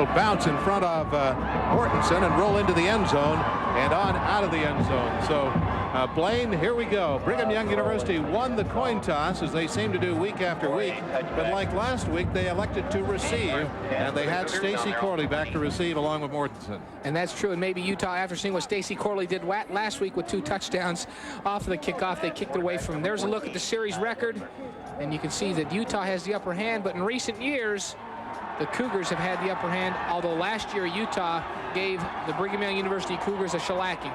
Bounce in front of Mortensen and roll into the end zone and on out of the end zone. So Blaine, here we go. Brigham Young University won the coin toss, as they seem to do week after week, but like last week they elected to receive, and they had Stacy Corley back to receive along with Mortensen. And that's true, and maybe Utah, after seeing what Stacy Corley did last week with 2 touchdowns off of the kickoff, they kicked it away from him. There's a look at the series record, and you can see that Utah has the upper hand, but in recent years the Cougars have had the upper hand, although last year Utah gave the Brigham Young University Cougars a shellacking.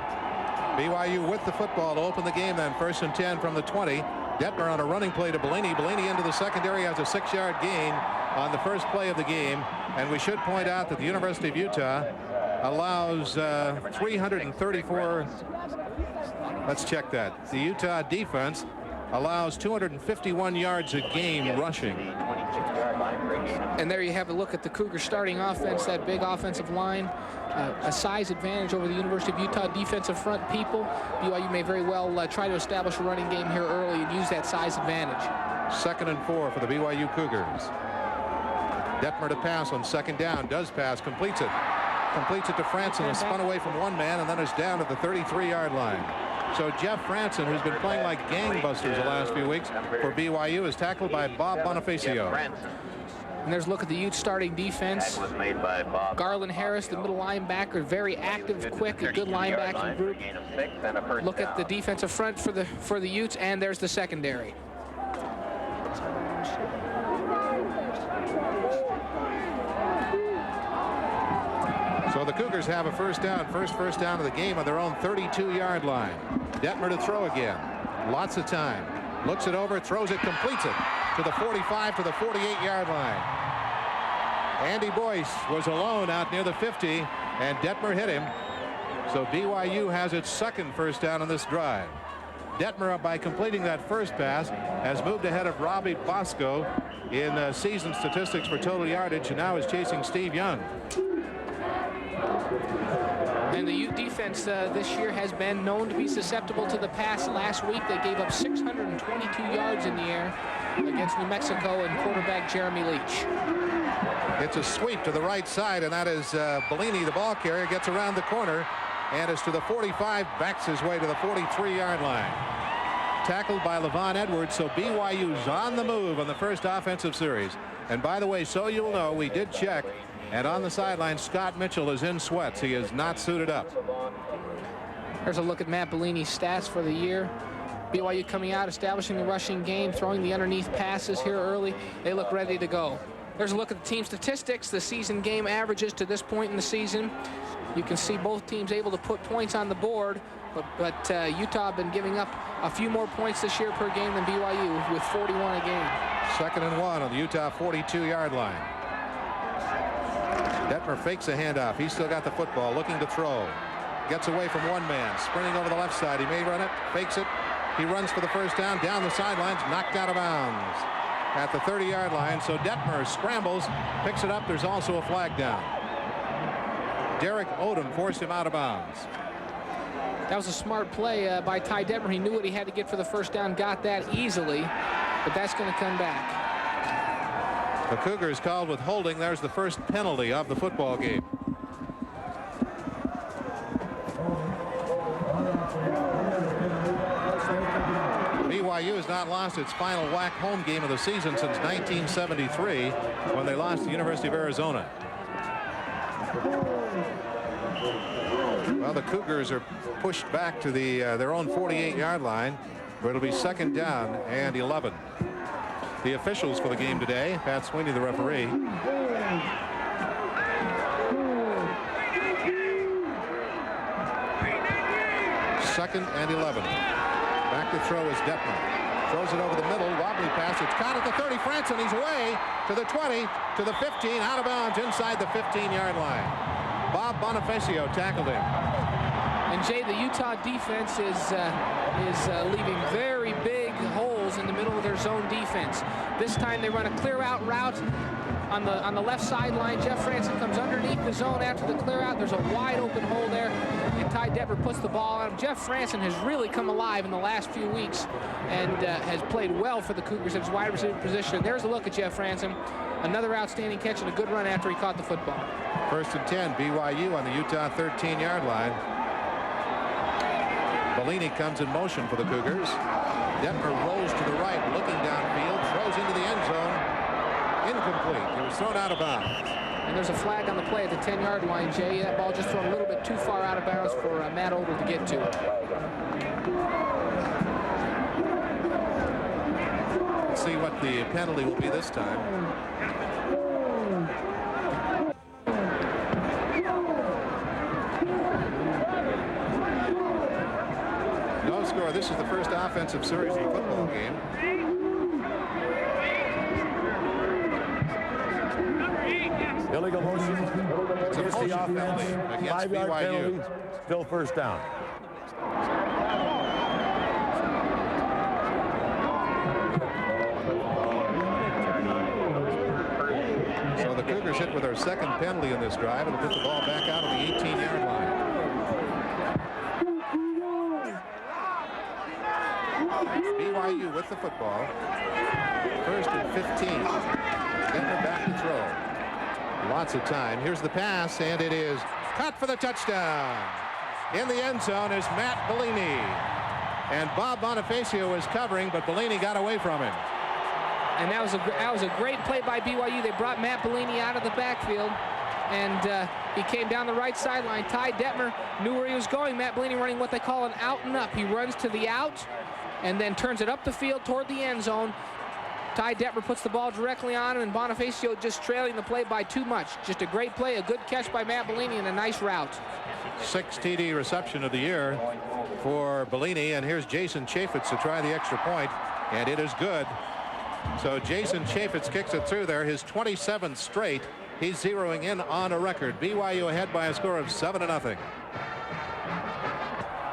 BYU with the football to open the game then, 1st and 10 from the 20. Detmer on a running play to Bellini. Bellini into the secondary, has a 6-yard gain on the first play of the game. And we should point out that the University of Utah allows 334. Let's check that. The Utah defense allows 251 yards a game rushing. And there you have a look at the Cougars starting offense, that big offensive line. A size advantage over the University of Utah defensive front people. BYU may very well try to establish a running game here early and use that size advantage. 2nd and 4 for the BYU Cougars. Detmer to pass on 2nd down, does pass, completes it. Completes it to Franson, is spun away from one man and then is down at the 33-yard line. So Jeff Franson, who's been playing like gangbusters the last few weeks for BYU, is tackled by Bob Bonifacio. And there's a look at the Ute starting defense. Garland Harris, the middle linebacker, very active, quick, a good linebacking group. Look at the defensive front for the Utes, and there's the secondary. So the Cougars have a first down, first down of the game on their own 32-yard line. Detmer to throw again. Lots of time. Looks it over, throws it, completes it to the 45, to the 48-yard line. Andy Boyce was alone out near the 50, and Detmer hit him. So BYU has its 2nd first down on this drive. Detmer, by completing that first pass, has moved ahead of Robbie Bosco in season statistics for total yardage, and now is chasing Steve Young. And the Ute defense this year has been known to be susceptible to the pass. Last week they gave up 622 yards in the air against New Mexico and quarterback Jeremy Leach. It's a sweep to the right side, and that is Bellini, the ball carrier, gets around the corner and is to the 45, backs his way to the 43-yard line. Tackled by Levon Edwards, so BYU's on the move on the first offensive series. And by the way, so you'll know, we did check, and on the sideline, Scott Mitchell is in sweats. He is not suited up. There's a look at Matt Bellini's stats for the year. BYU coming out, establishing the rushing game, throwing the underneath passes here early. They look ready to go. There's a look at the team statistics, the season game averages to this point in the season. You can see both teams able to put points on the board, but Utah have been giving up a few more points this year per game than BYU, with 41 a game. 2nd and 1 on the Utah 42-yard line. Detmer fakes a handoff. He's still got the football, looking to throw. Gets away from one man, sprinting over the left side. He may run it, fakes it. He runs for the first down, down the sidelines, knocked out of bounds at the 30-yard line. So Detmer scrambles, picks it up. There's also a flag down. Derek Odom forced him out of bounds. That was a smart play by Ty Detmer. He knew what he had to get for the first down, got that easily, but that's going to come back. The Cougars called with holding. There's the first penalty of the football game. BYU has not lost its final WAC home game of the season since 1973, when they lost to the University of Arizona. Well, the Cougars are pushed back to their own 48-yard line, where it'll be 2nd down and 11. The officials for the game today, Pat Sweeney, the referee. 2nd and 11. Back to throw is Detmer. Throws it over the middle, wobbly pass. It's caught at the 30. Franson, he's away to the 20, to the 15, out of bounds inside the 15-yard line. Bob Bonifacio tackled him. And Jay, the Utah defense is leaving very big holes in the middle of their zone defense. This time they run a clear out route on the left sideline. Jeff Franson comes underneath the zone after the clear out. There's a wide open hole there, and Ty Detmer puts the ball on him. Jeff Franson has really come alive in the last few weeks and has played well for the Cougars in his wide receiver position. And there's a look at Jeff Franson. Another outstanding catch and a good run after he caught the football. 1st and 10, BYU on the Utah 13-yard line. Bellini comes in motion for the Cougars. Detmer rolls to the right, looking downfield, throws into the end zone. Incomplete. He was thrown out of bounds. And there's a flag on the play at the 10-yard line, Jay. That ball just thrown a little bit too far out of bounds for Matt Odell to get to. Let's see what the penalty will be this time. No score. This is the first offensive series of the football game. Illegal motion. It's a motion penalty against 5-yard BYU. penalty. Still first down. So the Cougars hit with their second penalty in this drive. It'll put the ball back out on the 18-yard line. BYU with the football. 1st and 15. Denver back to throw. Lots of time. Here's the pass, and it is caught for the touchdown. In the end zone is Matt Bellini. And Bob Bonifacio was covering, but Bellini got away from him. And that was a great play by BYU. They brought Matt Bellini out of the backfield, and he came down the right sideline. Ty Detmer knew where he was going. Matt Bellini running what they call an out and up. He runs to the out and then turns it up the field toward the end zone. Ty Detmer puts the ball directly on him, and Bonifacio just trailing the play by too much. Just a great play, a good catch by Matt Bellini, and a nice route. 6th TD reception of the year for Bellini, and here's Jason Chaffetz to try the extra point, and it is good. So Jason Chaffetz kicks it through there, his 27th straight. He's zeroing in on a record. BYU ahead by a score of 7-0.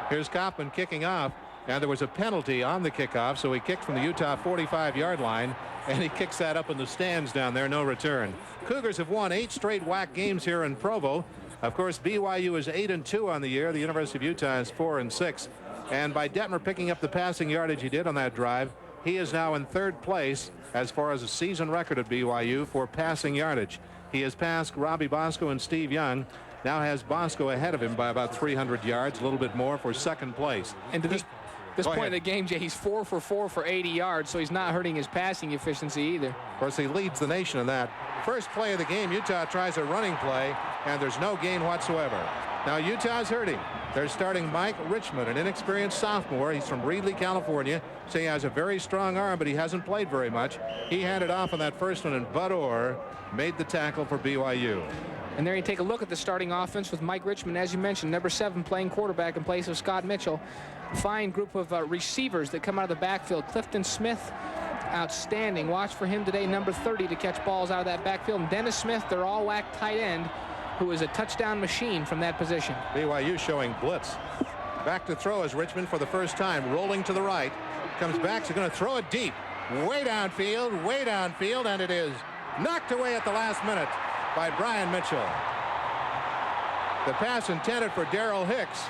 Here's Kaufman kicking off. And there was a penalty on the kickoff, so he kicked from the Utah 45-yard line, and he kicks that up in the stands down there. No return. Cougars have won 8 straight WAC games here in Provo. Of course, BYU is 8-2 on the year. The University of Utah is 4-6. And by Detmer picking up the passing yardage he did on that drive, he is now in 3rd place as far as a season record at BYU for passing yardage. He has passed Robbie Bosco and Steve Young. Now has Bosco ahead of him by about 300 yards, a little bit more for 2nd place. And to this point in the game, Jay, he's 4 for 4 for 80 yards, so he's not hurting his passing efficiency either. Of course, he leads the nation in that. First play of the game, Utah tries a running play, and there's no gain whatsoever. Now Utah's hurting. They're starting Mike Richmond, an inexperienced sophomore. He's from Reedley, California. So he has a very strong arm, but he hasn't played very much. He handed off on that first one, and Bud Orr made the tackle for BYU. And there you take a look at the starting offense with Mike Richmond, as you mentioned, number 7 playing quarterback in place of Scott Mitchell. Fine group of receivers that come out of the backfield. Clifton Smith, outstanding. Watch for him today, number 30, to catch balls out of that backfield. And Dennis Smith, their all-WAC tight end, who is a touchdown machine from that position. BYU showing blitz. Back to throw is Richmond for the first time, rolling to the right. Comes back, so going to throw it deep. Way downfield, and it is knocked away at the last minute by Brian Mitchell. The pass intended for Darrell Hicks,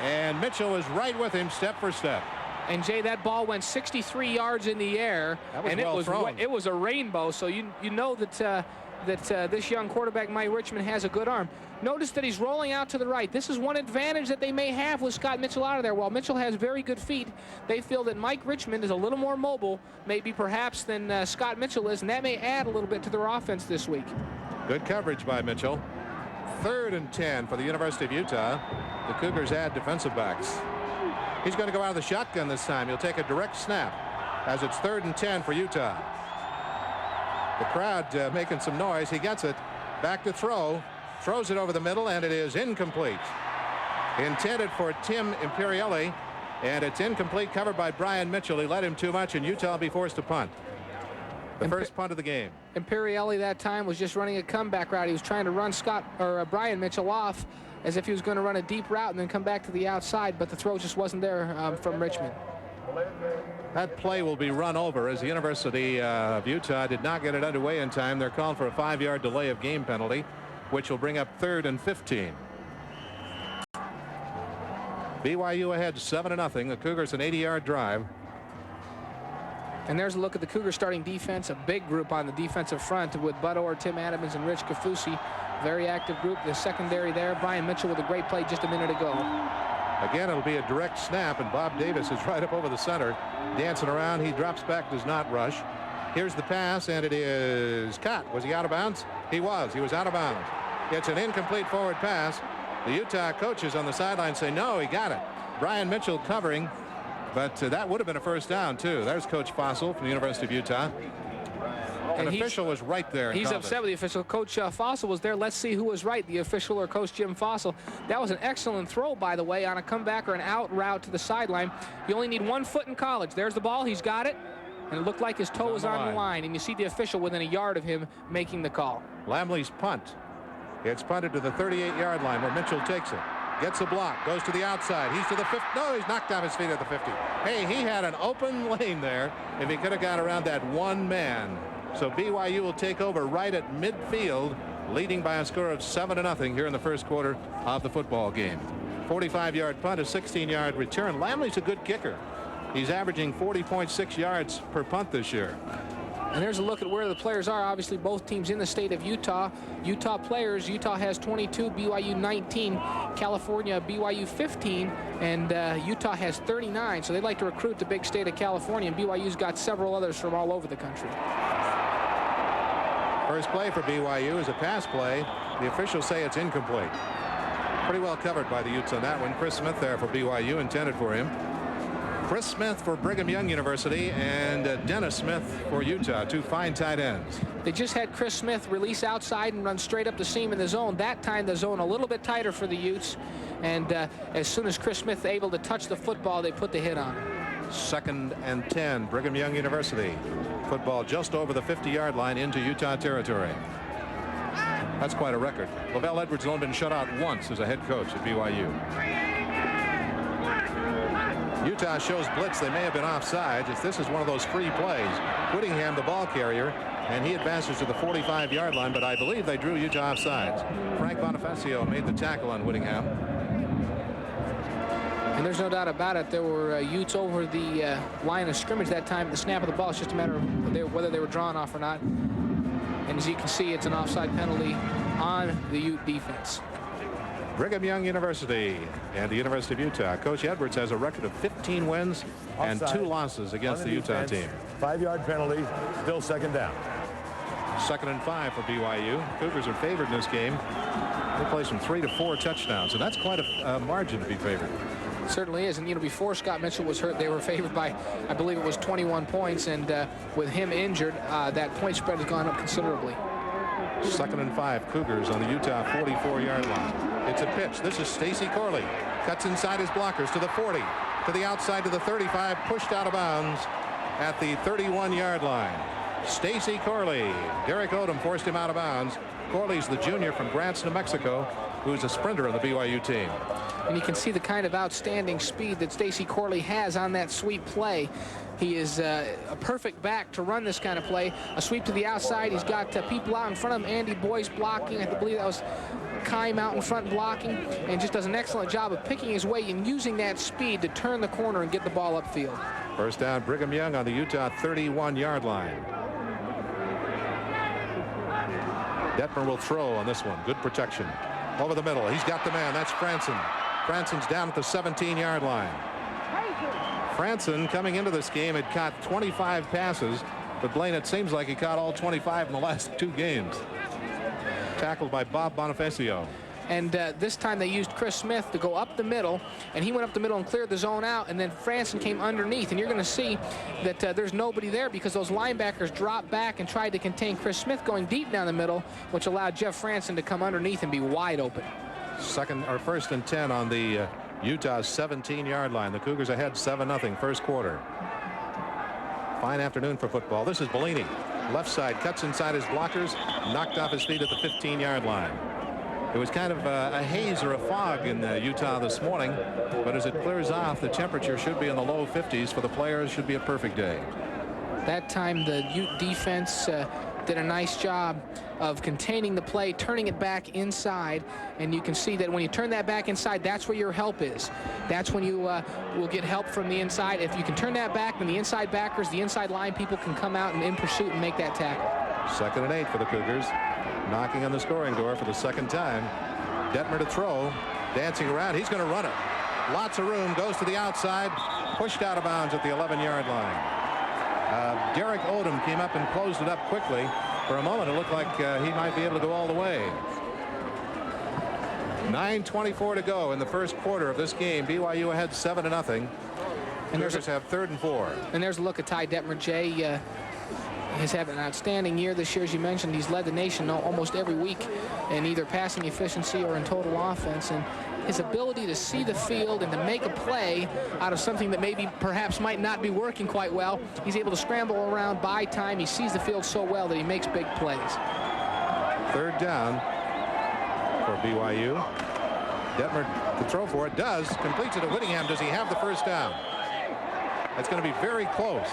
and Mitchell was right with him step for step. And Jay, that ball went 63 yards in the air, and it was a rainbow. So you know that this young quarterback Mike Richmond has a good arm. Notice that he's rolling out to the right. This is one advantage that they may have with Scott Mitchell out of there. While Mitchell has very good feet, they feel that Mike Richmond is a little more mobile, maybe perhaps than Scott Mitchell is, and that may add a little bit to their offense this week. Good coverage by Mitchell. 3rd and 10 for the University of Utah. The Cougars add defensive backs. He's going to go out of the shotgun this time. He'll take a direct snap as it's 3rd and 10 for Utah. The crowd making some noise. He gets it. Back to throw. Throws it over the middle, and it is incomplete. Intended for Tim Imperielli, and it's incomplete, covered by Brian Mitchell. He led him too much, and Utah will be forced to punt. The first punt of the game. Imperielli that time was just running a comeback route. He was trying to run Brian Mitchell off as if he was going to run a deep route and then come back to the outside, but the throw just wasn't there from Richmond. That play will be run over as the University of Utah did not get it underway in time. They're called for a 5-yard delay of game penalty. which will bring up 3rd and 15. BYU ahead 7-0. The Cougars an 80-yard drive. And there's a look at the Cougars starting defense. A big group on the defensive front with Bud Orr, Tim Adams, and Rich Kafusi. Very active group. The secondary there. Brian Mitchell with a great play just a minute ago. Again, it'll be a direct snap, and Bob Davis is right up over the center, dancing around. He drops back, does not rush. Here's the pass, and it is caught. Was he out of bounds? He was. He was out of bounds. It's an incomplete forward pass. The Utah coaches on the sideline say, no, he got it. Brian Mitchell covering, but that would have been a first down, too. There's Coach Fossil from the University of Utah. An official was right there. He's upset with the official. Coach Fossil was there. Let's see who was right, the official or Coach Jim Fossil. That was an excellent throw, by the way, on a comeback or an out route to the sideline. You only need 1 foot in college. There's the ball. He's got it. And it looked like his toe was on the line. And you see the official within a yard of him making the call. Lamley's punt. It's punted to the 38-yard line where Mitchell takes it. Gets a block. Goes to the outside. He's to the 50. No, he's knocked off his feet at the 50. Hey, he had an open lane there if he could have got around that one man. So BYU will take over right at midfield, leading by a score of 7-0 here in the first quarter of the football game. 45-yard punt, a 16-yard return. Lamley's a good kicker. He's averaging 40.6 yards per punt this year. And there's a look at where the players are. Obviously, both teams in the state of Utah. Utah players, Utah has 22, BYU 19, California, BYU 15, and Utah has 39. So they'd like to recruit the big state of California, and BYU's got several others from all over the country. First play for BYU is a pass play. The officials say it's incomplete. Pretty well covered by the Utes on that one. Chris Smith there for BYU, intended for him. Chris Smith for Brigham Young University, and Dennis Smith for Utah, 2 fine tight ends. They just had Chris Smith release outside and run straight up the seam in the zone. That time the zone a little bit tighter for the Utes, and as soon as Chris Smith able to touch the football, they put the hit on him. 2nd and 10, Brigham Young University. Football just over the 50-yard line into Utah territory. That's quite a record. Lavelle Edwards has only been shut out once as a head coach at BYU. Utah shows blitz. They may have been offside. This is one of those free plays. Whittingham, the ball carrier, and he advances to the 45-yard line, but I believe they drew Utah offsides. Frank Bonifacio made the tackle on Whittingham. And there's no doubt about it. There were Utes over the line of scrimmage that time. At the snap of the ball, it's just a matter of whether they were drawn off or not. And as you can see, it's an offside penalty on the Ute defense. Brigham Young University and the University of Utah. Coach Edwards has a record of 15 wins and 2 losses against the Utah team. 5-yard penalty, still 2nd down. 2nd and 5 for BYU. Cougars are favored in this game. They play some 3 to 4 touchdowns, and that's quite a margin to be favored. It certainly is. And you know, before Scott Mitchell was hurt, they were favored by, I believe it was 21 points, and with him injured, that point spread has gone up considerably. 2nd and 5, Cougars on the Utah 44-yard line. It's a pitch. This is Stacy Corley. Cuts inside his blockers to the 40, to the outside to the 35, pushed out of bounds at the 31-yard line. Stacy Corley. Derek Odom forced him out of bounds. Corley's the junior from Grants, New Mexico, who's a sprinter on the BYU team. And you can see the kind of outstanding speed that Stacy Corley has on that sweep play. He is a perfect back to run this kind of play. A sweep to the outside. He's got people out in front of him. Andy Boyce blocking. I believe that was Kime out in front blocking, and just does an excellent job of picking his way and using that speed to turn the corner and get the ball upfield. First down, Brigham Young on the Utah 31-yard line. Detmer will throw on this one. Good protection. Over the middle. He's got the man. That's Franson. Franson's down at the 17-yard line. Franson, coming into this game, had caught 25 passes, but Blaine, it seems like he caught all 25 in the last 2 games. Tackled by Bob Bonifacio. And this time they used Chris Smith to go up the middle, and he went up the middle and cleared the zone out, and then Franson came underneath. And you're going to see that there's nobody there because those linebackers dropped back and tried to contain Chris Smith going deep down the middle, which allowed Jeff Franson to come underneath and be wide open. 1st and 10 on the Utah's 17-yard line. The Cougars ahead 7-0 first quarter. Fine afternoon for football. This is Bellini. Left side, cuts inside his blockers, knocked off his feet at the 15-yard line. It was kind of a haze or a fog in Utah this morning, but as it clears off, the temperature should be in the low 50s. For the players, should be a perfect day. That time the Ute defense did a nice job of containing the play, turning it back inside, and you can see that when you turn that back inside, that's where your help is. That's when you will get help from the inside. If you can turn that back, then the inside backers, the inside line people can come out and in pursuit and make that tackle. 2nd and 8 for the Cougars. Knocking on the scoring door for the 2nd time. Detmer to throw, dancing around. He's going to run it. Lots of room, goes to the outside, pushed out of bounds at the 11-yard line. Derek Odom came up and closed it up quickly. For a moment, it looked like he might be able to go all the way. 9:24 to go in the first quarter of this game. BYU ahead 7-0. And Cougars have 3rd and 4. And there's a look at Ty Detmer. Jay, he's having an outstanding year this year. As you mentioned, he's led the nation almost every week in either passing efficiency or in total offense. And his ability to see the field and to make a play out of something that maybe perhaps might not be working quite well. He's able to scramble around, buy time. He sees the field so well that he makes big plays. 3rd down for BYU. Detmer to throw for it. Does. Completes it to Whittingham. Does he have the first down? That's going to be very close.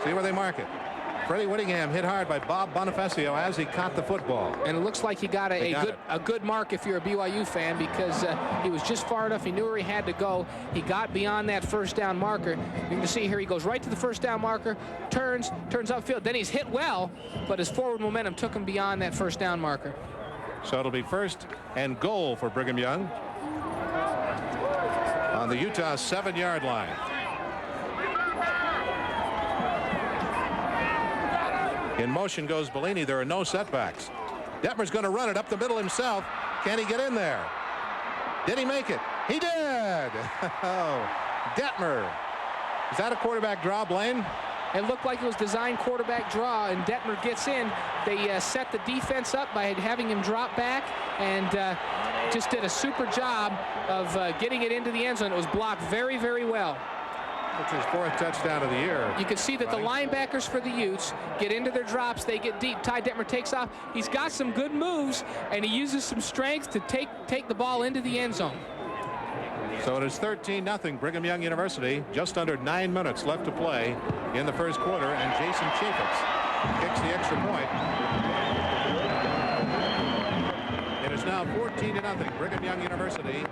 See where they mark it. Freddie Whittingham hit hard by Bob Bonifacio as he caught the football. And it looks like he got a good mark if you're a BYU fan, because he was just far enough. He knew where he had to go. He got beyond that first down marker. You can see here he goes right to the first down marker, turns upfield. Then he's hit well, but his forward momentum took him beyond that first down marker. So it'll be 1st and goal for Brigham Young on the Utah 7-yard line. In motion goes Bellini. There are no setbacks. Detmer's going to run it up the middle himself. Can he get in there? Did he make it? He did. Oh, Detmer. Is that a quarterback draw, Blaine? It looked like it was designed quarterback draw, and Detmer gets in. They set the defense up by having him drop back, and just did a super job of getting it into the end zone. It was blocked very, very well. It's his 4th touchdown of the year. You can see that the linebackers for the Utes get into their drops. They get deep. Ty Detmer takes off. He's got some good moves, and he uses some strength to take the ball into the end zone. So it is 13-0 Brigham Young University. Just under 9 minutes left to play in the first quarter, and Jason Chaffetz kicks the extra point. It is now 14-0. Brigham Young University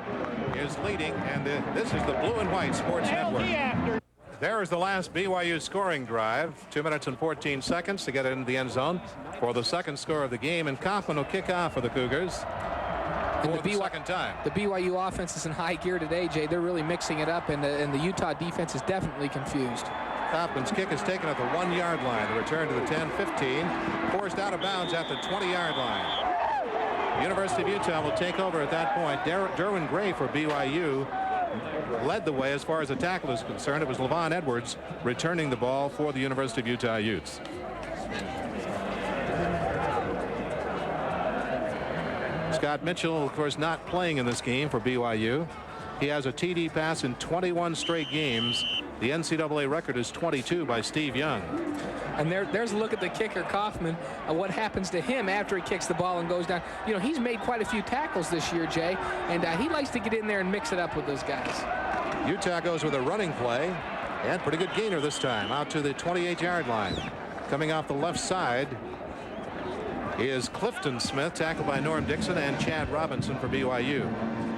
is leading, and this is the Blue and White Sports Network. There is the last BYU scoring drive. 2 minutes and 14 seconds to get it into the end zone for the 2nd score of the game, and Kaufman will kick off for the Cougars. And for the 2nd time. The BYU offense is in high gear today, Jay. They're really mixing it up, and the Utah defense is definitely confused. Kaufman's kick is taken at the 1-yard line. The return to the 10-15. Forced out of bounds at the 20-yard line. University of Utah will take over at that point. Derwin Gray for BYU led the way as far as the tackle is concerned. It was Levon Edwards returning the ball for the University of Utah Utes. Scott Mitchell, of course, not playing in this game for BYU. He has a TD pass in 21 straight games. The NCAA record is 22 by Steve Young. And there's a look at the kicker, Kaufman, what happens to him after he kicks the ball and goes down. You know, he's made quite a few tackles this year, Jay, and he likes to get in there and mix it up with those guys. Utah goes with a running play, and pretty good gainer this time, out to the 28-yard line. Coming off the left side is Clifton Smith, tackled by Norm Dixon and Chad Robinson for BYU.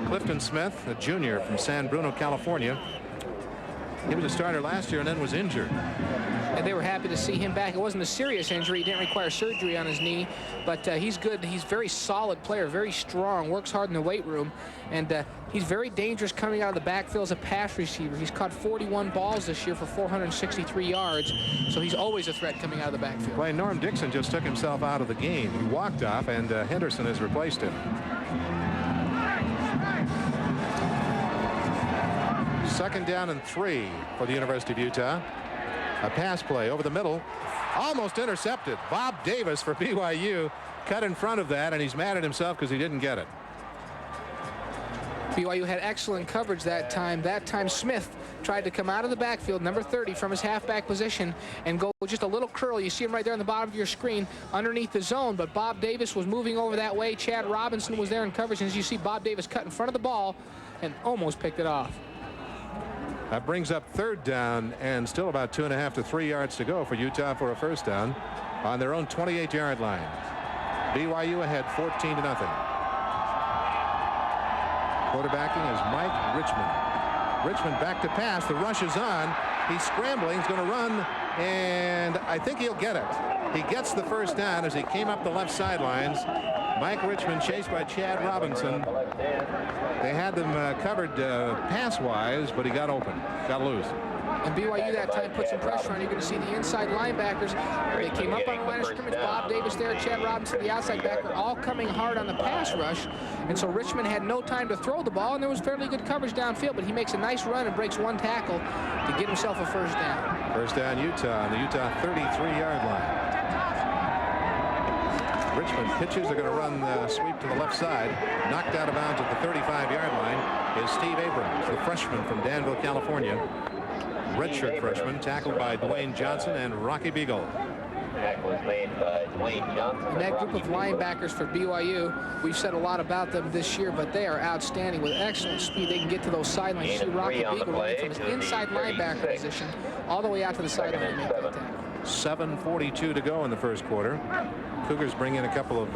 Clifton Smith, a junior from San Bruno, California. He was a starter last year and then was injured. And they were happy to see him back. It wasn't a serious injury. He didn't require surgery on his knee, but he's good. He's a very solid player, very strong, works hard in the weight room, and he's very dangerous coming out of the backfield as a pass receiver. He's caught 41 balls this year for 463 yards, so he's always a threat coming out of the backfield. Well, Norm Dixon just took himself out of the game. He walked off, and Henderson has replaced him. 2nd down and 3 for the University of Utah. A pass play over the middle, almost intercepted. Bob Davis for BYU cut in front of that, and he's mad at himself because he didn't get it. BYU had excellent coverage that time. That time Smith tried to come out of the backfield, number 30, from his halfback position and go just a little curl. You see him right there on the bottom of your screen underneath the zone, but Bob Davis was moving over that way. Chad Robinson was there in coverage, and as you see, Bob Davis cut in front of the ball and almost picked it off. That brings up 3rd down and still about 2.5 to 3 yards to go for Utah for a 1st down. on their own 28-yard line. BYU ahead 14-0. Quarterbacking is Mike Richmond. Richmond back to pass. The rush is on. He's scrambling. He's going to run, and I think he'll get it. He gets the first down as he came up the left sidelines. Mike Richmond chased by Chad Robinson. They had them covered pass-wise, but he got open, got loose. And BYU that time put some pressure on. You're going to see the inside linebackers. They came up on the line of scrimmage. Bob Davis there, Chad Robinson, the outside backer, all coming hard on the pass rush. And so Richmond had no time to throw the ball, and there was fairly good coverage downfield. But he makes a nice run and breaks one tackle to get himself a first down. First down, Utah on the Utah 33-yard line. Richmond pitches. They're going to run the sweep to the left side. Knocked out of bounds at the 35-yard line is Steve Abrams, the freshman from Danville, California. Redshirt freshman, tackled by Dwayne Johnson and Rocky Beagle. Tackle was made by Dwayne Johnson. And that group of linebackers for BYU, we've said a lot about them this year, but they are outstanding with excellent speed. They can get to those sidelines. You see Rocky Beagle running from his inside linebacker position all the way out to the sideline to make that tackle. 7:42 to go in the first quarter. Cougars bring in a couple of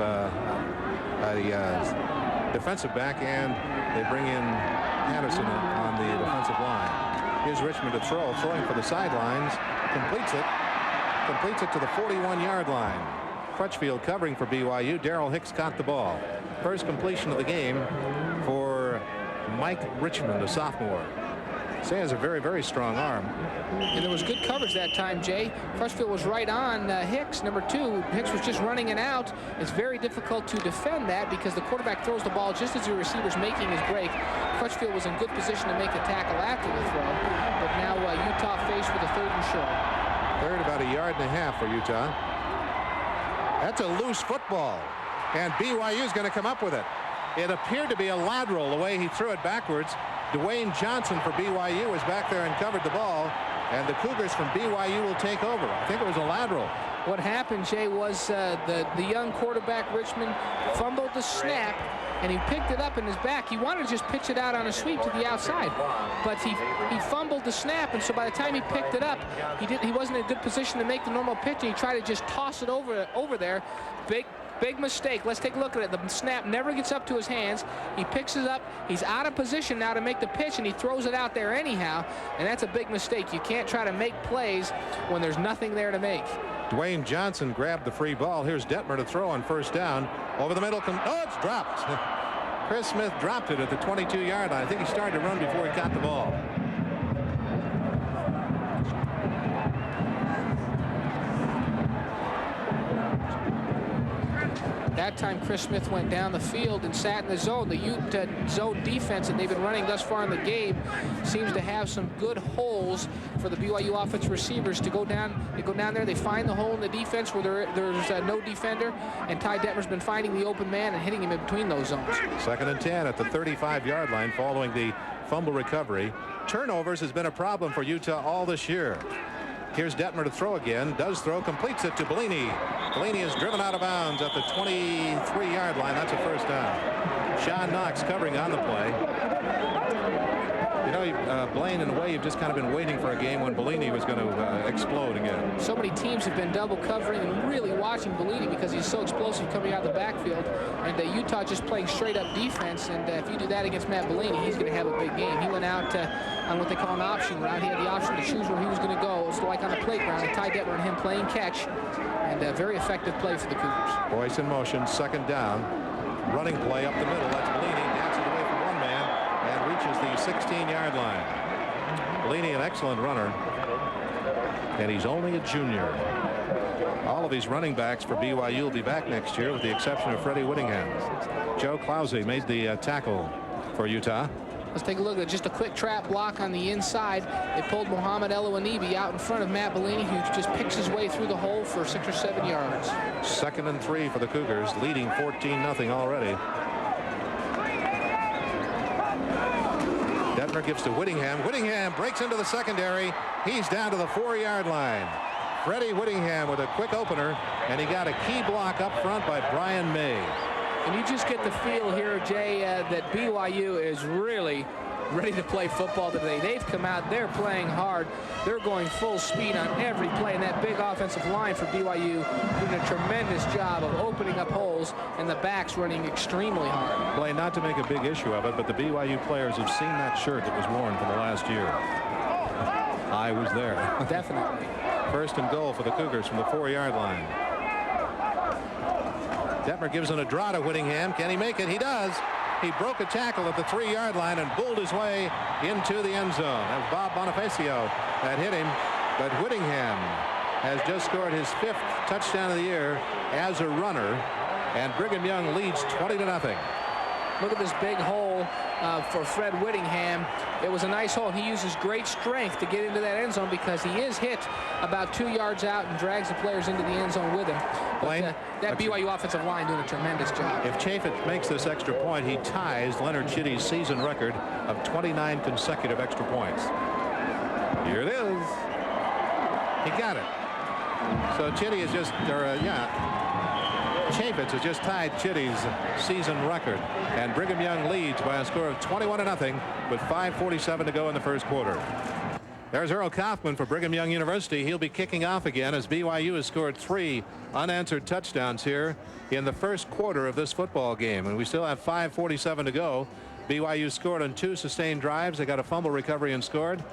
defensive back, and they bring in Patterson on the defensive line. Here's Richmond to throw, throwing for the sidelines, completes it to the 41-yard line. Crutchfield covering for BYU. Darrell Hicks caught the ball. First completion of the game for Mike Richmond, a sophomore. Say has a very, very strong arm. And there was good coverage that time, Jay. Crutchfield was right on Hicks, number 2. Hicks was just running it out. It's very difficult to defend that because the quarterback throws the ball just as the receiver's making his break. Crutchfield was in good position to make the tackle after the throw. But now Utah faced with a 3rd and short. Third, about a yard and a half for Utah. That's a loose football, and BYU is going to come up with it. It appeared to be a lateral the way he threw it backwards. Dwayne Johnson for BYU was back there and covered the ball, and the Cougars from BYU will take over. I think it was a lateral. What happened, Jay, was the young quarterback Richmond fumbled the snap, and he picked it up in his back. He wanted to just pitch it out on a sweep to the outside, but he fumbled the snap, and so by the time he picked it up, he wasn't in a good position to make the normal pitch, and he tried to just toss it over there. Big mistake. Let's take a look at it. The snap never gets up to his hands. He picks it up. He's out of position now to make the pitch, and he throws it out there anyhow, and that's a big mistake. You can't try to make plays when there's nothing there to make. Dwayne Johnson grabbed the free ball. Here's Detmer to throw on first down. Over the middle. Oh, it's dropped. Chris Smith dropped it at the 22-yard line. I think he started to run before he caught the ball. That time Chris Smith went down the field and sat in the zone. The Ute zone defense that they've been running thus far in the game seems to have some good holes for the BYU offensive receivers to go down. They go down there, they find the hole in the defense where there's no defender, and Ty Detmer's been finding the open man and hitting him in between those zones. 2nd and 10 at the 35-yard line following the fumble recovery. Turnovers has been a problem for Utah all this year. Here's Detmer to throw again. Does throw, completes it to Bellini. Bellini is driven out of bounds at the 23-yard line. That's a first down. Sean Knox covering on the play. You know, Blaine, in a way, you've just kind of been waiting for a game when Bellini was going to explode again. So many teams have been double covering and really watching Bellini because he's so explosive coming out of the backfield. And Utah just playing straight up defense. And if you do that against Matt Bellini, he's going to have a big game. He went out on what they call an option route. He had the option to choose where he was going to go. It's like on the playground. And Ty Detmer and him playing catch. And a very effective play for the Cougars. Boyce in motion, 2nd down. Running play up the middle. That's Bellini. Knocks it away from one man and reaches the 16-yard line. Bellini, an excellent runner. And he's only a junior. All of these running backs for BYU will be back next year with the exception of Freddie Whittingham. Joe Clausey made the tackle for Utah. Let's take a look at just a quick trap block on the inside. They pulled Mohamed El-Awanibi out in front of Matt Bellini, who just picks his way through the hole for 6 or 7 yards. 2nd and 3 for the Cougars, leading 14-0 already. Detmer gives to Whittingham. Whittingham breaks into the secondary. He's down to the 4-yard line. Freddie Whittingham with a quick opener, and he got a key block up front by Brian May. And you just get the feel here, Jay, that BYU is really ready to play football today. They've come out, they're playing hard. They're going full speed on every play, and that big offensive line for BYU doing a tremendous job of opening up holes, and the backs running extremely hard. Blaine, not to make a big issue of it, but the BYU players have seen that shirt that was worn for the last year. I was there. Definitely. First and goal for the Cougars from the 4-yard line. Detmer gives it a draw to Whittingham. Can he make it? He does. He broke a tackle at the 3-yard line and bulled his way into the end zone. That was Bob Bonifacio that hit him. But Whittingham has just scored his 5th touchdown of the year as a runner. And Brigham Young leads 20-0. Look at this big hole for Fred Whittingham. It was a nice hole. He uses great strength to get into that end zone because he is hit about 2 yards out and drags the players into the end zone with him. But, that BYU offensive line doing a tremendous job. If Chaffetz makes this extra point, he ties Leonard Chitty's season record of 29 consecutive extra points. Here it is. He got it. So Chitty is just, Chaffetz has just tied Chitty's season record, and Brigham Young leads by a score of 21-0 with 5:47 to go in the first quarter. There's Earl Kaufman for Brigham Young University. He'll be kicking off again as BYU has scored 3 unanswered touchdowns here in the first quarter of this football game, and we still have 5:47 to go. BYU scored on 2 sustained drives. They got a fumble recovery and scored.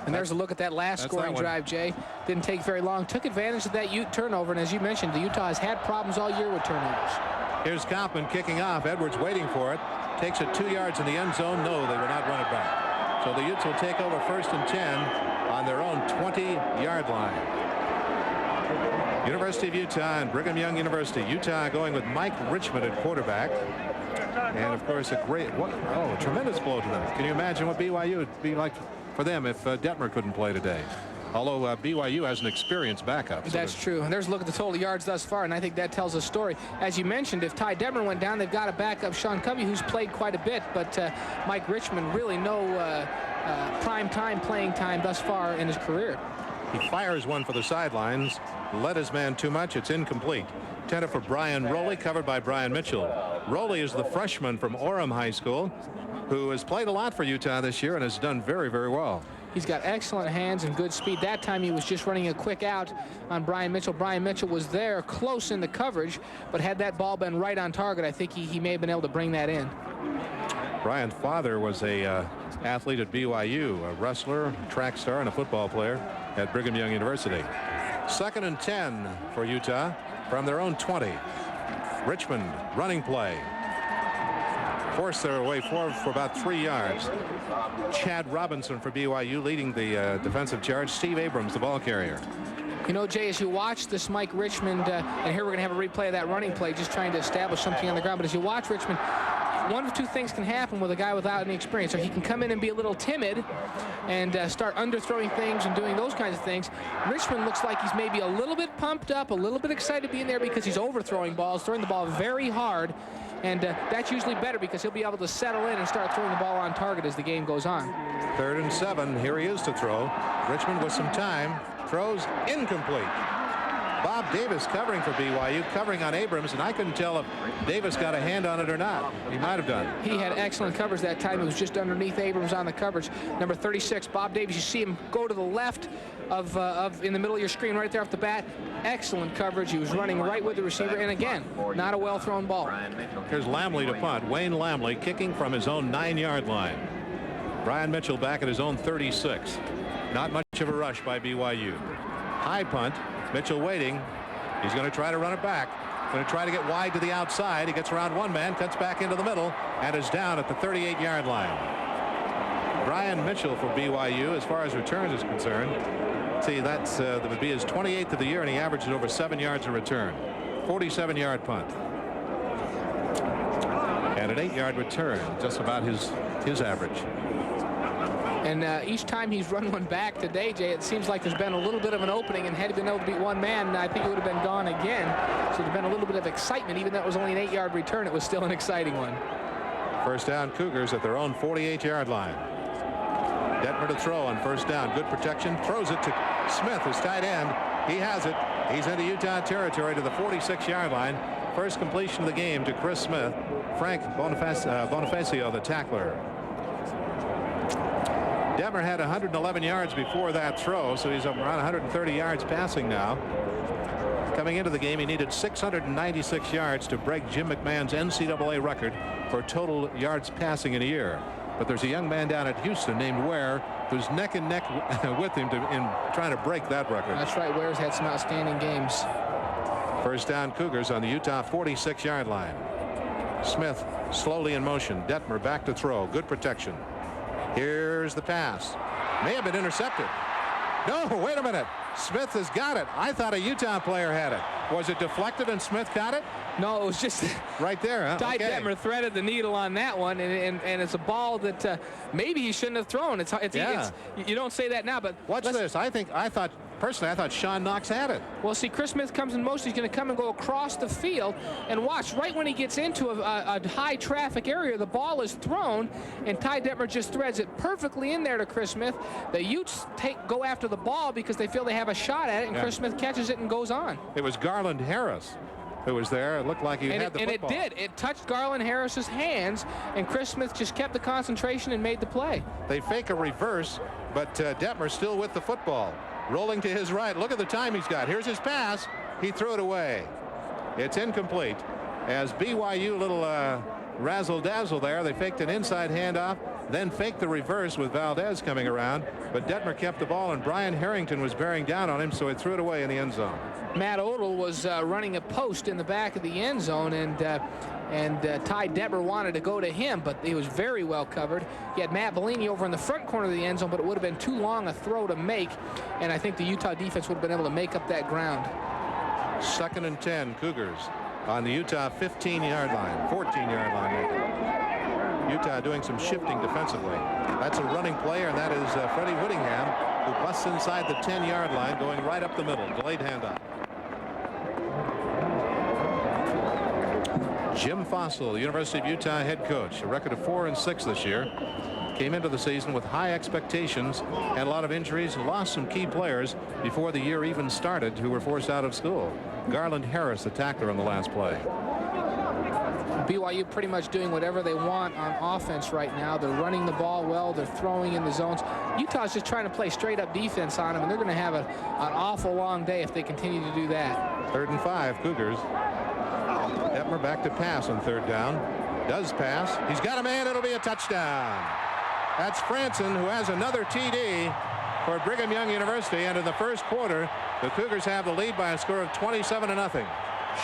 And there's a look at that last scoring drive, Jay. Didn't take very long. Took advantage of that Ute turnover. And as you mentioned, the Utah has had problems all year with turnovers. Here's Kaufman kicking off. Edwards waiting for it. Takes it 2 yards in the end zone. No, they will not run it back. So the Utes will take over 1st and 10 on their own 20-yard line. University of Utah and Brigham Young University. Utah going with Mike Richmond at quarterback. And, of course, a tremendous blow to them. Can you imagine what BYU would be like for them if Detmer couldn't play today? Although BYU has an experienced backup. So that's true. And there's a look at the total yards thus far, and I think that tells a story. As you mentioned, if Ty Detmer went down, they've got a backup, Sean Covey, who's played quite a bit. But Mike Richmond, really no prime time playing time thus far in his career. He fires one for the sidelines. Led his man too much. It's incomplete. Intended for Brian Rowley, covered by Brian Mitchell. Rowley is the freshman from Orem High School who has played a lot for Utah this year and has done very, very well. He's got excellent hands and good speed. That time he was just running a quick out on Brian Mitchell. Brian Mitchell was there close in the coverage, but had that ball been right on target, I think he may have been able to bring that in. Brian's father was a athlete at BYU, a wrestler, track star, and a football player at Brigham Young University. 2nd and 10 for Utah from their own 20. Richmond running play. Force their way forward for about 3 yards. Chad Robinson for BYU leading the defensive charge. Steve Abrams, the ball carrier. You know, Jay, as you watch this Mike Richmond, and here we're going to have a replay of that running play, just trying to establish something on the ground. But as you watch Richmond, one of 2 things can happen with a guy without any experience. Or he can come in and be a little timid and start underthrowing things and doing those kinds of things. Richmond looks like he's maybe a little bit pumped up, a little bit excited to be in there because he's overthrowing balls, throwing the ball very hard. And that's usually better because he'll be able to settle in and start throwing the ball on target as the game goes on. 3rd and 7. Here he is to throw. Richmond with some time. Throws incomplete. Bob Davis covering for BYU, covering on Abrams, and I couldn't tell if Davis got a hand on it or not. He might have done. He had excellent coverage that time. It was just underneath Abrams on the coverage. Number 36, Bob Davis. You see him go to the left of in the middle of your screen right there off the bat. Excellent coverage. He was running right with the receiver, and again, not a well-thrown ball. Here's Lamley to punt. Wayne Lamley kicking from his own 9-yard line. Brian Mitchell back at his own 36. Not much of a rush by BYU. High punt. Mitchell waiting. He's going to try to run it back. Going to try to get wide to the outside. He gets around one man, cuts back into the middle, and is down at the 38-yard line. Brian Mitchell for BYU, as far as returns is concerned. See, that would be his 28th of the year, and he averages over 7 yards a return. 47-yard punt. And an 8-yard return, just about his average. And each time he's run one back today, Jay, it seems like there's been a little bit of an opening, and had he been able to beat one man, I think it would have been gone again. So there's been a little bit of excitement. Even though it was only an 8-yard return, it was still an exciting one. First down, Cougars at their own 48-yard line. Detmer to throw on first down. Good protection. Throws it to Smith, his tight end. He has it. He's into Utah territory to the 46-yard line. First completion of the game to Chris Smith. Frank Bonifacio, the tackler. Detmer had 111 yards before that throw, so he's around 130 yards passing now. Coming into the game, he needed 696 yards to break Jim McMahon's NCAA record for total yards passing in a year. But there's a young man down at Houston named Ware who's neck and neck with him in trying to break that record. That's right. Ware's had some outstanding games. First down, Cougars on the Utah 46-yard line. Smith slowly in motion. Detmer back to throw. Good protection. Here's the pass. May have been intercepted. No, wait a minute. Smith has got it. I thought a Utah player had it. Was it deflected and Smith caught it? No, it was just right there. Huh? Ty Okay. Detmer threaded the needle on that one, and it's a ball that maybe he shouldn't have thrown. It's you don't say that now, but watch this. I thought Sean Knox had it. Well, see, Chris Smith comes in motion. He's going to come and go across the field, and watch, right when he gets into a high traffic area, the ball is thrown, and Ty Detmer just threads it perfectly in there to Chris Smith. The Utes go after the ball because they feel they have a shot at it, and Chris Smith catches it and goes on. It was Garland Harris who was there. It looked like he had the football. And it did. It touched Garland Harris's hands, and Chris Smith just kept the concentration and made the play. They fake a reverse, but Detmer still with the football. Rolling to his right. Look at the time he's got. Here's his pass. He threw it away. It's incomplete. As BYU, little razzle-dazzle there. They faked an inside handoff, then faked the reverse with Valdez coming around. But Detmer kept the ball, and Brian Harrington was bearing down on him, so he threw it away in the end zone. Matt Odell was running a post in the back of the end zone, and Ty Detmer wanted to go to him, but he was very well covered. He had Matt Bellini over in the front corner of the end zone, but it would have been too long a throw to make, and I think the Utah defense would have been able to make up that ground. 2nd and 10, Cougars on the Utah 15-yard line, 14-yard line. Utah doing some shifting defensively. That's a running player, and that is Freddie Whittingham, who busts inside the 10-yard line, going right up the middle. Delayed handoff. Jim Fossil, the University of Utah head coach, a record of 4-6 this year. Came into the season with high expectations, had a lot of injuries, lost some key players before the year even started who were forced out of school. Garland Harris, the tackler on the last play. BYU pretty much doing whatever they want on offense right now. They're running the ball well. They're throwing in the zones. Utah's just trying to play straight-up defense on them, and they're going to have an awful long day if they continue to do that. 3rd and 5, Cougars. Detmer back to pass on 3rd down. Does pass. He's got a man. It'll be a touchdown. That's Franson, who has another TD for Brigham Young University. And in the first quarter, the Cougars have the lead by a score of 27-0.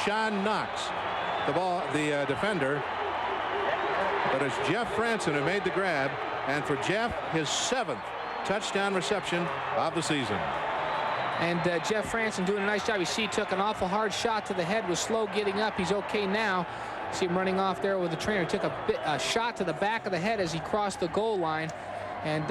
Sean Knox, the defender. But it's Jeff Franson who made the grab. And for Jeff, his 7th touchdown reception of the season. And Jeff Franson doing a nice job. You see he took an awful hard shot to the head, was slow getting up. He's okay now. See him running off there with the trainer. Took a shot to the back of the head as he crossed the goal line. And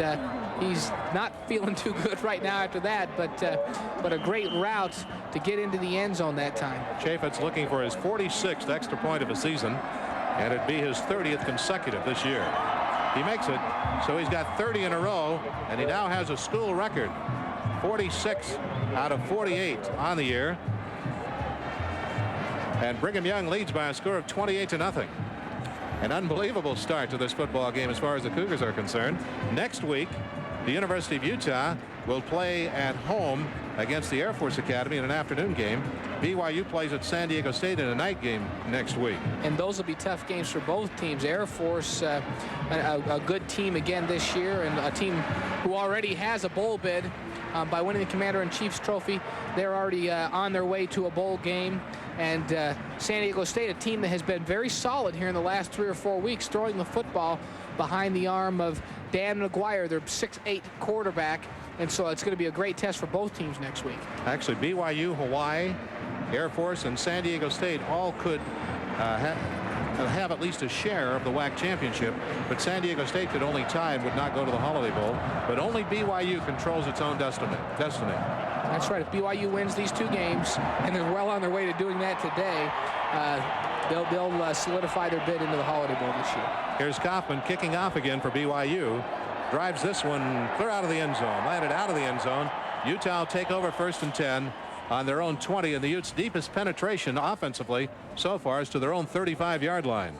he's not feeling too good right now after that, but a great route to get into the end zone that time. Chaffetz looking for his 46th extra point of the season, and it'd be his 30th consecutive this year. He makes it, so he's got 30 in a row, and he now has a school record. 46 out of 48 on the year. And Brigham Young leads by a score of 28-0. An unbelievable start to this football game as far as the Cougars are concerned. Next week, the University of Utah will play at home against the Air Force Academy in an afternoon game. BYU plays at San Diego State in a night game next week. And those will be tough games for both teams. Air Force, a good team again this year, and a team who already has a bowl bid by winning the Commander-in-Chief's trophy. They're already on their way to a bowl game. And San Diego State, a team that has been very solid here in the last 3 or 4 weeks, throwing the football behind the arm of Dan McGuire, their 6'8" quarterback. And so it's going to be a great test for both teams next week. Actually, BYU, Hawaii, Air Force, and San Diego State all could have at least a share of the WAC championship, but San Diego State could only tie and would not go to the Holiday Bowl. But only BYU controls its own destiny. That's right. If BYU wins these 2 games, and they're well on their way to doing that today, they'll solidify their bid into the Holiday Bowl this year. Here's Kaufman kicking off again for BYU. Drives this one clear out of the end zone. Landed out of the end zone. Utah will take over 1st and 10 on their own 20, and the Utes' deepest penetration offensively so far is to their own 35-yard line.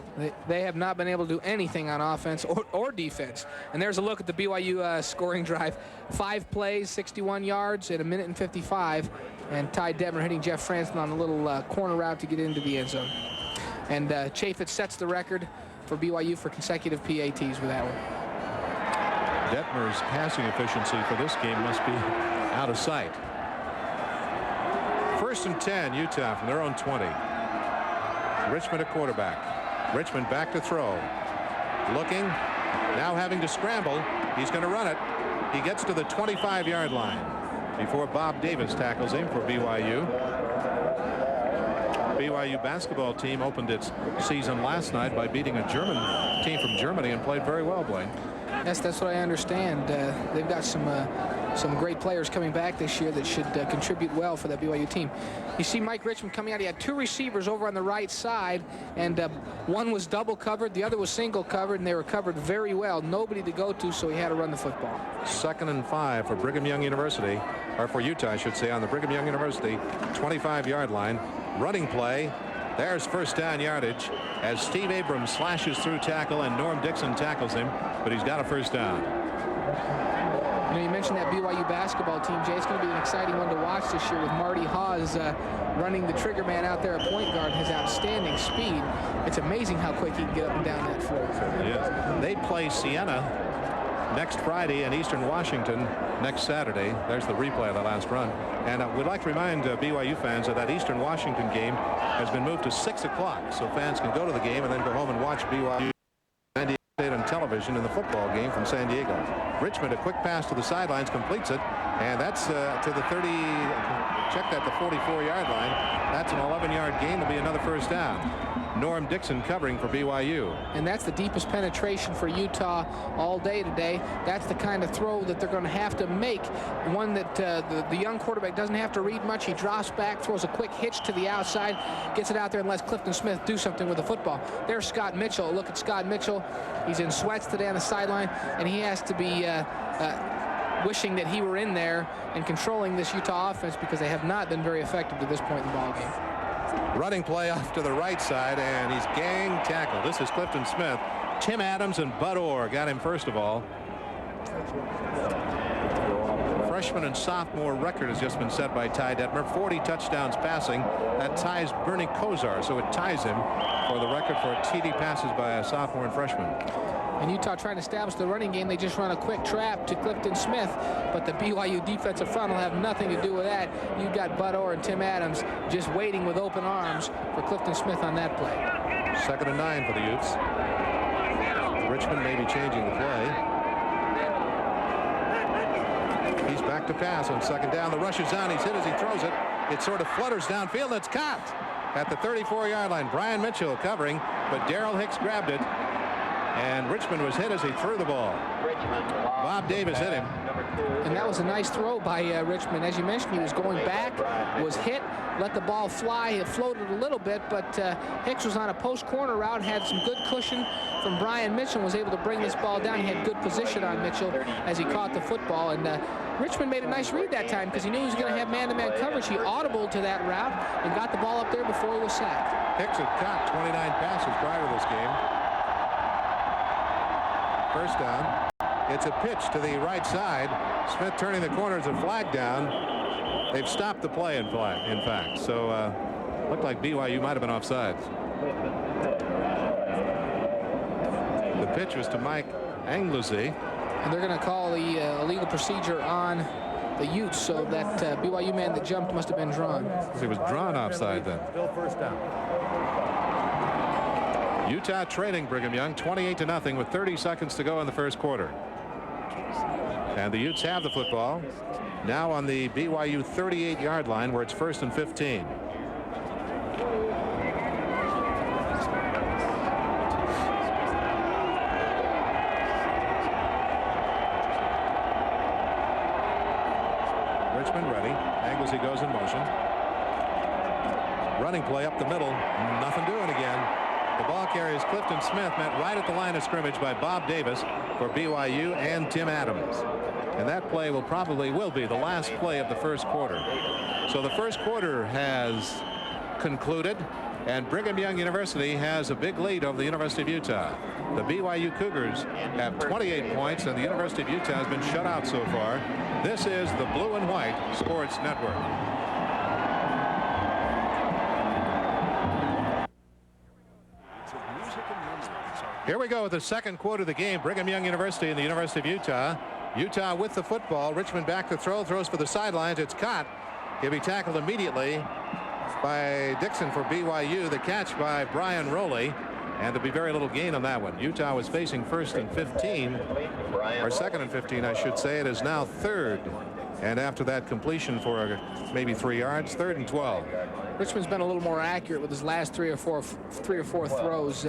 They have not been able to do anything on offense or defense. And there's a look at the BYU scoring drive. 5 plays, 61 yards in 1:55. And Ty Detmer hitting Jeff Franson on a little corner route to get into the end zone. And Chaffetz sets the record for BYU for consecutive PATs with that one. Detmer's passing efficiency for this game must be out of sight. 1st and 10, Utah from their own 20. Richmond at quarterback. Richmond back to throw. Looking, now having to scramble. He's going to run it. He gets to the 25-yard line before Bob Davis tackles him for BYU. BYU basketball team opened its season last night by beating a German team from Germany and played very well, Blaine. Yes, that's what I understand. They've got some great players coming back this year that should contribute well for that BYU team. You see Mike Richmond coming out. He had 2 receivers over on the right side, and one was double covered, the other was single covered, and they were covered very well. Nobody to go to, so he had to run the football. 2nd and 5 for Brigham Young University, or for Utah, I should say, on the Brigham Young University 25-yard line. Running play. There's 1st down yardage as Steve Abrams slashes through tackle and Norm Dixon tackles him, but he's got a 1st down. You know, you mentioned that BYU basketball team, Jay. It's going to be an exciting one to watch this year with Marty Hawes running the trigger man out there at point guard, his outstanding speed. It's amazing how quick he can get up and down that floor. Yes. They play Siena next Friday and Eastern Washington next Saturday. There's the replay of the last run. And we'd like to remind BYU fans that Eastern Washington game has been moved to 6 o'clock, so fans can go to the game and then go home and watch BYU San Diego State on television in the football game from San Diego. Richmond, a quick pass to the sidelines, completes it, and that's to the 30. Check that, the 44-yard line. That's an 11-yard gain. It'll be another 1st down. Norm Dixon covering for BYU. And that's the deepest penetration for Utah all day today. That's the kind of throw that they're going to have to make. One that the young quarterback doesn't have to read much. He drops back, throws a quick hitch to the outside, gets it out there and lets Clifton Smith do something with the football. There's Scott Mitchell. Look at Scott Mitchell. He's in sweats today on the sideline, and he has to be wishing that he were in there and controlling this Utah offense because they have not been very effective to this point in the ball game. Running play off to the right side, and he's gang tackled. This is Clifton Smith. Tim Adams and Bud Orr got him first of all. Freshman and sophomore record has just been set by Ty Detmer. 40 touchdowns passing. That ties Bernie Kosar, so it ties him for the record for TD passes by a sophomore and freshman. And Utah trying to establish the running game. They just run a quick trap to Clifton Smith, but the BYU defensive front will have nothing to do with that. You've got Bud Orr and Tim Adams just waiting with open arms for Clifton Smith on that play. 2nd and 9 for the Utes. Richmond may be changing the play. He's back to pass on 2nd down. The rush is on. He's hit as he throws it. It sort of flutters downfield. It's caught at the 34-yard line. Brian Mitchell covering, but Daryl Hicks grabbed it. And Richmond was hit as he threw the ball. Bob Davis hit him. And that was a nice throw by Richmond. As you mentioned, he was going back, was hit, let the ball fly. It floated a little bit, but Hicks was on a post corner route, had some good cushion from Brian Mitchell, was able to bring this ball down. He had good position on Mitchell as he caught the football. And Richmond made a nice read that time because he knew he was going to have man-to-man coverage. He audibled to that route and got the ball up there before he was sacked. Hicks had caught 29 passes prior to this game. 1st down. It's a pitch to the right side. Smith turning the corner as a flag down. They've stopped the play in fact. So looked like BYU might have been offsides. The pitch was to Mike Anglesey. And they're going to call the illegal procedure on the Utes, so that BYU man that jumped must have been drawn. He was drawn offside then. Still 1st down. Utah trailing Brigham Young 28-0 with 30 seconds to go in the 1st quarter. And the Utes have the football now on the BYU 38-yard line where it's 1st and 15. Richmond ready. Anglesey goes in motion. Running play up the middle. Nothing doing again. The ball carrier is Clifton Smith, met right at the line of scrimmage by Bob Davis for BYU and Tim Adams. And that play will be the last play of the first quarter. So the first quarter has concluded, and Brigham Young University has a big lead over the University of Utah. The BYU Cougars have 28 points, and the University of Utah has been shut out so far. This is the Blue and White Sports Network. Here we go with the second quarter of the game. Brigham Young University and the University of Utah. Utah with the football. Richmond back to throw. Throws for the sidelines. It's caught. He'll be tackled immediately by Dixon for BYU. The catch by Brian Rowley. And there'll be very little gain on that one. Utah was facing first and 15. Or second and 15, I should say. It is now third. And after that completion for maybe 3 yards, 3rd and 12. Richmond's been a little more accurate with his last three or four throws,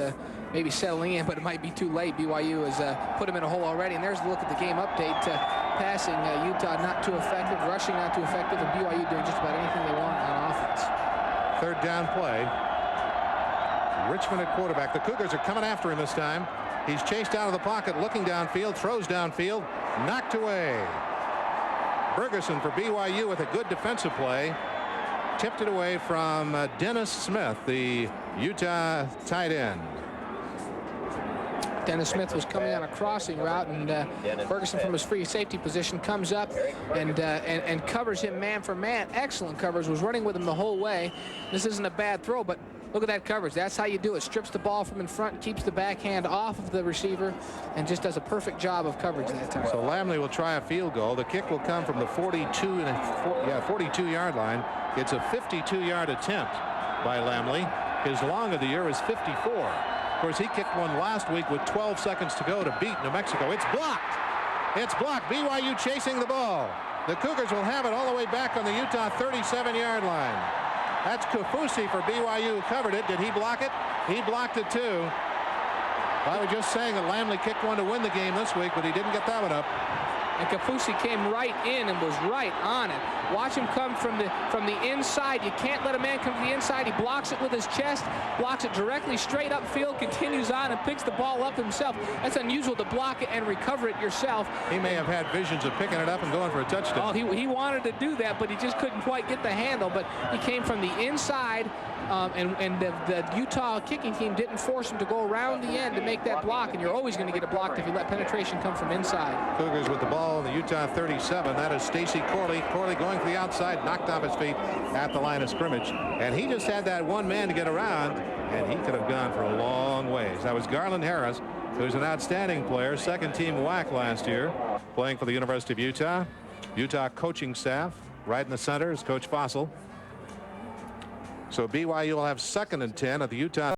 maybe settling in, but it might be too late. BYU has put him in a hole already. And there's a look at the game update. Passing, Utah not too effective, rushing not too effective, and BYU doing just about anything they want on offense. 3rd down play. Richmond at quarterback. The Cougars are coming after him this time. He's chased out of the pocket, looking downfield, throws downfield, knocked away. Bergeson for BYU with a good defensive play. Tipped it away from Dennis Smith, the Utah tight end. Dennis Smith was coming on a crossing route, and Bergeson from his free safety position comes up and covers him man for man. Excellent coverage. Was running with him the whole way. This isn't a bad throw, but look at that coverage. That's how you do it. Strips the ball from in front, keeps the backhand off of the receiver, and just does a perfect job of coverage that time. So Lamley will try a field goal. The kick will come from the 42-yard line. It's a 52-yard attempt by Lamley. His long of the year is 54. Of course, he kicked one last week with 12 seconds to go to beat New Mexico. It's blocked. It's blocked. BYU chasing the ball. The Cougars will have it all the way back on the Utah 37-yard line. That's Kafusi for BYU who covered it. Did he block it? He blocked it too. I was just saying that Lamley kicked one to win the game this week, but he didn't get that one up. And Kafusi came right in and was right on it. Watch him come from the inside. You can't let a man come to the inside. He blocks it with his chest, blocks it directly straight upfield, continues on and picks the ball up himself. That's unusual to block it and recover it yourself. He may have had visions of picking it up and going for a touchdown. Oh, he wanted to do that, but he just couldn't quite get the handle. But he came from the inside, and the Utah kicking team didn't force him to go around the end to make that block. And you're always going to get it blocked if you let penetration come from inside. Cougars with the ball on the Utah 37. That is Stacy Corley. Corley going for the outside, knocked off his feet at the line of scrimmage. And he just had that one man to get around, and he could have gone for a long ways. That was Garland Harris, who's an outstanding player, second team WAC last year, playing for the University of Utah. Utah coaching staff. Right in the center is Coach Fossil. So BYU will have 2nd and 10 at the Utah